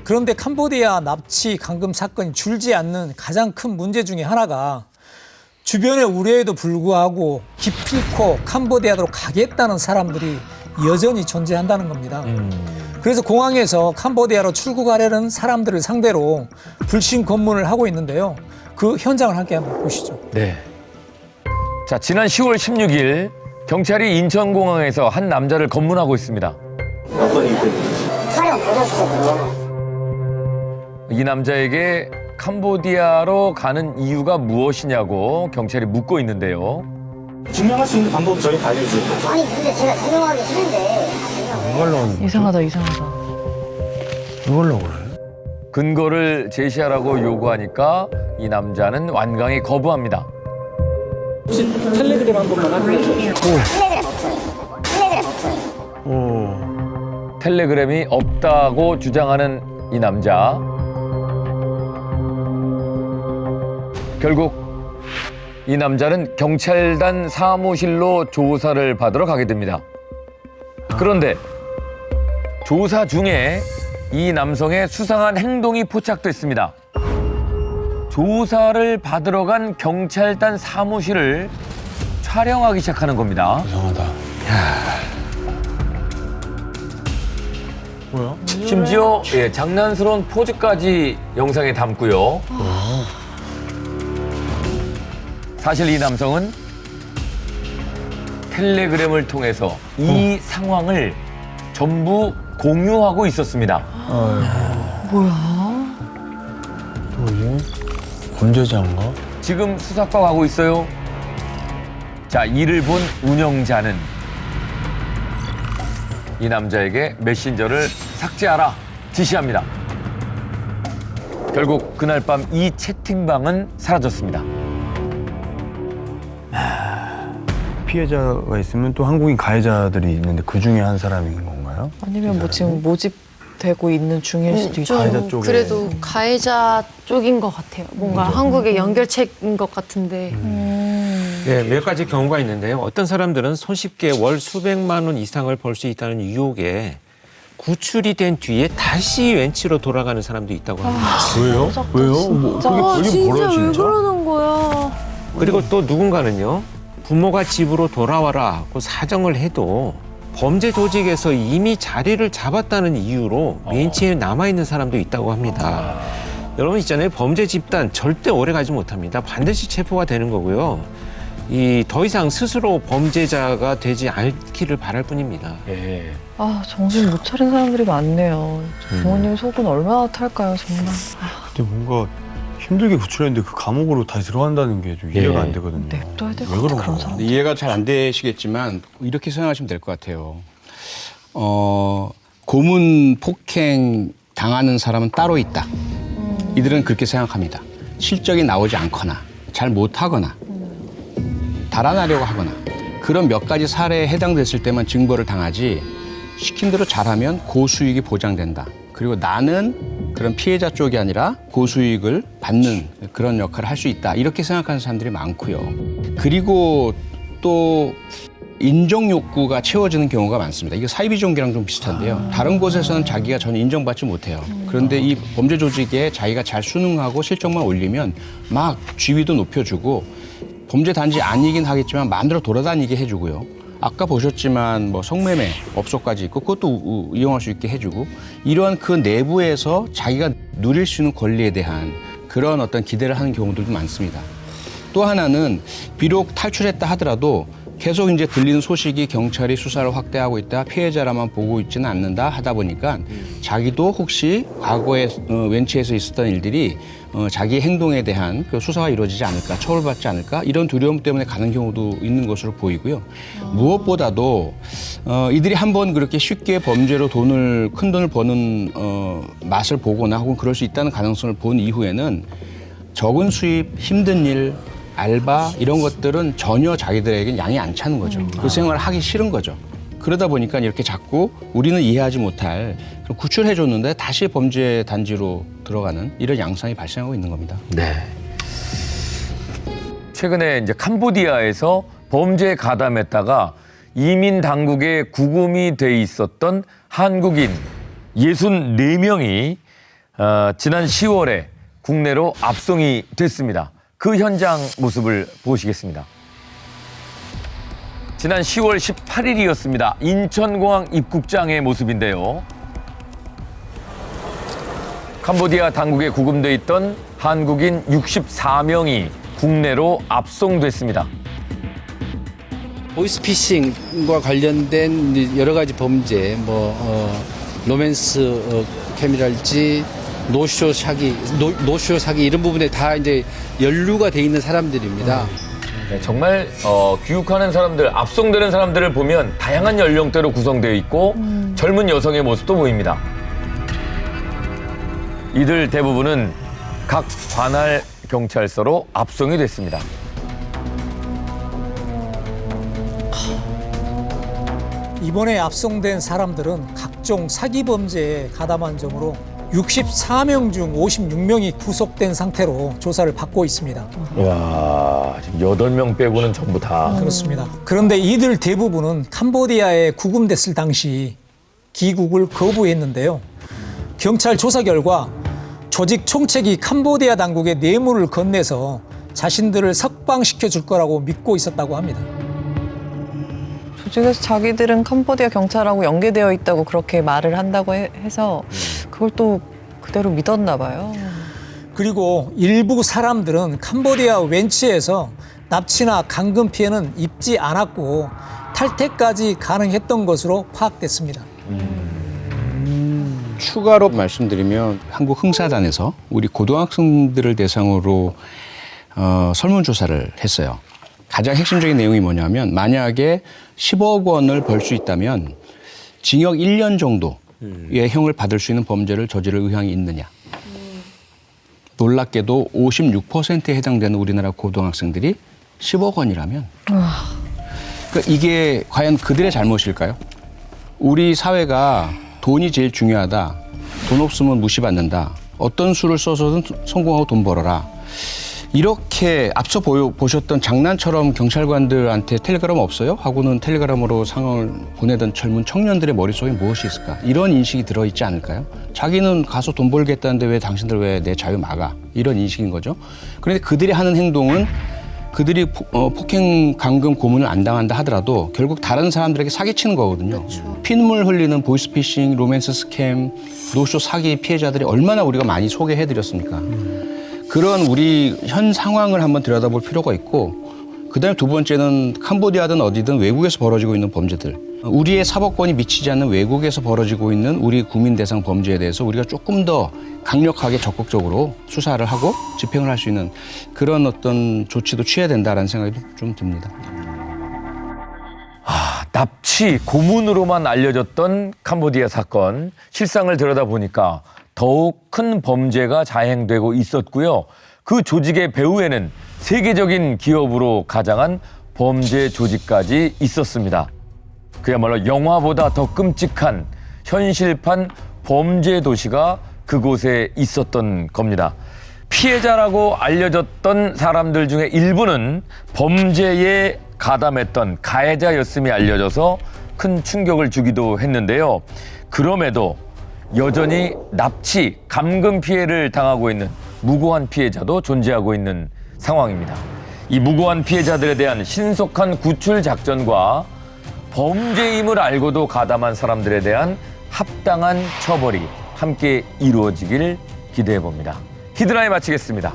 그런데 캄보디아 납치 강금 사건이 줄지 않는 가장 큰 문제 중에 하나가 주변의 우려에도 불구하고 기필코 캄보디아로 가겠다는 사람들이 여전히 존재한다는 겁니다. 그래서 공항에서 캄보디아로 출국하려는 사람들을 상대로 불신 검문을 하고 있는데요. 그 현장을 함께 한번 보시죠. 네. 자, 지난 10월 16일 경찰이 인천공항에서 한 남자를 검문하고 있습니다. 촬영 보셨어요? 이 남자에게 캄보디아로 가는 이유가 무엇이냐고 경찰이 묻고 있는데요. 증명할 수 있는 방법을 저희 알려주세요. 아니 근데 제가 증명하기 싫은데 이상하다. 이걸로 그래? 근거를 제시하라고 요구하니까 이 남자는 완강히 거부합니다. 혹시 텔레그램 한 번만 확인해 주세요. 텔레그램이 없다고 주장하는 이 남자. 결국 이 남자는 경찰단 사무실로 조사를 받으러 가게 됩니다. 그런데 조사 중에 이 남성의 수상한 행동이 포착됐습니다. 조사를 받으러 간 경찰단 사무실을 촬영하기 시작하는 겁니다. 이상하다. 뭐야? 심지어 장난스러운 포즈까지 영상에 담고요. 사실 이 남성은 텔레그램을 통해서 이 상황을 전부 공유하고 있었습니다. 뭐지? 범죄자인가? 지금 수사과 가고 있어요. 자, 이를 본 운영자는 이 남자에게 메신저를 삭제하라 지시합니다. 결국 그날 밤 이 채팅방은 사라졌습니다. 피해자가 있으면 또 한국인 가해자들이 있는데 그 중에 한 사람인 건가요? 아니면 뭐 지금 모집되고 있는 중일 수도 있고. 가해자 쪽에. 그래도 가해자 쪽인 것 같아요. 뭔가 한국의 연결책인 것 같은데. 네, 몇 가지 경우가 있는데요. 어떤 사람들은 손쉽게 월 수백만 원 이상을 벌 수 있다는 유혹에 구출이 된 뒤에 다시 웬치로 돌아가는 사람도 있다고 합니다. 왜요? 왜요? 뭐 그게 벌어요 진짜? 그러는 거야? 그리고 또 누군가는요. 부모가 집으로 돌아와라고 사정을 해도 범죄 조직에서 이미 자리를 잡았다는 이유로 멘치에 남아있는 사람도 있다고 합니다. 여러분 있잖아요. 범죄 집단 절대 오래 가지 못합니다. 반드시 체포가 되는 거고요. 더 이상 스스로 범죄자가 되지 않기를 바랄 뿐입니다. 아, 정신 못 차린 사람들이 많네요. 부모님 속은 얼마나 탈까요, 정말. 근데 뭔가 힘들게 구출했는데 그 감옥으로 다시 들어간다는 게 좀 이해가 안 되거든요. 냅둬야 될 왜 것 같아, 그런 그런 거야? 사람. 이해가 잘 안 되시겠지만 이렇게 생각하시면 될 것 같아요. 고문 폭행 당하는 사람은 따로 있다. 이들은 그렇게 생각합니다. 실적이 나오지 않거나 잘 못하거나 달아나려고 하거나 그런 몇 가지 사례에 해당됐을 때만 증거를 당하지 시킨 대로 잘하면 고수익이 보장된다. 그리고 나는 그런 피해자 쪽이 아니라 고수익을 받는 그런 역할을 할 수 있다. 이렇게 생각하는 사람들이 많고요. 그리고 또 인정 욕구가 채워지는 경우가 많습니다. 이게 사이비종기랑 좀 비슷한데요. 다른 곳에서는 자기가 전혀 인정받지 못해요. 그런데 이 범죄 조직에 자기가 잘 순응하고 실적만 올리면 막 지위도 높여주고 범죄 단지 아니긴 하겠지만 마음대로 돌아다니게 해주고요. 아까 보셨지만 뭐 성매매 업소까지 있고 그것도 이용할 수 있게 해주고 이러한 그 내부에서 자기가 누릴 수 있는 권리에 대한 그런 어떤 기대를 하는 경우들도 많습니다. 또 하나는 비록 탈출했다 하더라도 계속 이제 들리는 소식이 경찰이 수사를 확대하고 있다, 피해자라만 보고 있지는 않는다 하다 보니까 자기도 혹시 과거에 웬치에서 있었던 일들이 자기 행동에 대한 그 수사가 이루어지지 않을까, 처벌받지 않을까 이런 두려움 때문에 가는 경우도 있는 것으로 보이고요. 무엇보다도 이들이 한번 그렇게 쉽게 범죄로 큰 돈을 버는 맛을 보거나 혹은 그럴 수 있다는 가능성을 본 이후에는 적은 수입, 힘든 일, 알바 이런 것들은 전혀 자기들에겐 양이 안 차는 거죠. 그 생활을 하기 싫은 거죠. 그러다 보니까 이렇게 자꾸 우리는 이해하지 못할 구출해줬는데 다시 범죄 단지로 들어가는 이런 양상이 발생하고 있는 겁니다. 네. 최근에 이제 캄보디아에서 범죄에 가담했다가 이민 당국에 구금이 돼 있었던 한국인 64명이 지난 10월에 국내로 압송이 됐습니다. 그 현장 모습을 보시겠습니다. 지난 10월 18일이었습니다. 인천공항 입국장의 모습인데요. 캄보디아 당국에 구금돼 있던 한국인 64명이 국내로 압송됐습니다. 보이스피싱과 관련된 여러 가지 범죄, 로맨스 캠이랄지 노쇼 사기 이런 부분에 다 이제 연루가 돼 있는 사람들입니다. 네, 정말 귀국하는 사람들, 압송되는 사람들을 보면 다양한 연령대로 구성되어 있고 젊은 여성의 모습도 보입니다. 이들 대부분은 각 관할 경찰서로 압송이 됐습니다. 이번에 압송된 사람들은 각종 사기 범죄에 가담한 점으로 64명 중 56명이 구속된 상태로 조사를 받고 있습니다. 와, 지금 8명 빼고는 전부 다. 그렇습니다. 그런데 이들 대부분은 캄보디아에 구금됐을 당시 귀국을 거부했는데요. 경찰 조사 결과 조직 총책이 캄보디아 당국에 뇌물을 건네서 자신들을 석방시켜 줄 거라고 믿고 있었다고 합니다. 조직에서 자기들은 캄보디아 경찰하고 연계되어 있다고 그렇게 말을 한다고 해서 그걸 또 그대로 믿었나 봐요. 그리고 일부 사람들은 캄보디아 웬치에서 납치나 감금 피해는 입지 않았고 탈퇴까지 가능했던 것으로 파악됐습니다. 추가로 말씀드리면 한국 흥사단에서 우리 고등학생들을 대상으로 설문조사를 했어요. 가장 핵심적인 내용이 뭐냐면 만약에 10억 원을 벌 수 있다면 징역 1년 정도의 형을 받을 수 있는 범죄를 저지를 의향이 있느냐. 놀랍게도 56%에 해당되는 우리나라 고등학생들이 10억 원이라면 그러니까 이게 과연 그들의 잘못일까요? 우리 사회가 돈이 제일 중요하다. 돈 없으면 무시받는다. 어떤 수를 써서든 성공하고 돈 벌어라. 이렇게 앞서 보셨던 장난처럼 경찰관들한테 텔레그램 없어요? 하고는 텔레그램으로 상황을 보내던 젊은 청년들의 머릿속에 무엇이 있을까? 이런 인식이 들어있지 않을까요? 자기는 가서 돈 벌겠다는데 왜 당신들 왜 내 자유 막아? 이런 인식인 거죠. 그런데 그들이 하는 행동은 그들이 폭행, 감금, 고문을 안 당한다 하더라도 결국 다른 사람들에게 사기치는 거거든요. 피눈물 흘리는 보이스피싱, 로맨스 스캠, 노쇼 사기 피해자들이 얼마나 우리가 많이 소개해드렸습니까? 그런 우리 현 상황을 한번 들여다볼 필요가 있고 그다음에 두 번째는 캄보디아든 어디든 외국에서 벌어지고 있는 범죄들. 우리의 사법권이 미치지 않는 외국에서 벌어지고 있는 우리 국민 대상 범죄에 대해서 우리가 조금 더 강력하게 적극적으로 수사를 하고 집행을 할 수 있는 그런 어떤 조치도 취해야 된다라는 생각이 좀 듭니다. 납치, 고문으로만 알려졌던 캄보디아 사건 실상을 들여다보니까 더욱 큰 범죄가 자행되고 있었고요. 그 조직의 배후에는 세계적인 기업으로 가장한 범죄 조직까지 있었습니다. 그야말로 영화보다 더 끔찍한 현실판 범죄 도시가 그곳에 있었던 겁니다. 피해자라고 알려졌던 사람들 중에 일부는 범죄에 가담했던 가해자였음이 알려져서 큰 충격을 주기도 했는데요. 그럼에도 여전히 납치, 감금 피해를 당하고 있는 무고한 피해자도 존재하고 있는 상황입니다. 이 무고한 피해자들에 대한 신속한 구출 작전과 범죄임을 알고도 가담한 사람들에 대한 합당한 처벌이 함께 이루어지길 기대해 봅니다. 히드라에 마치겠습니다.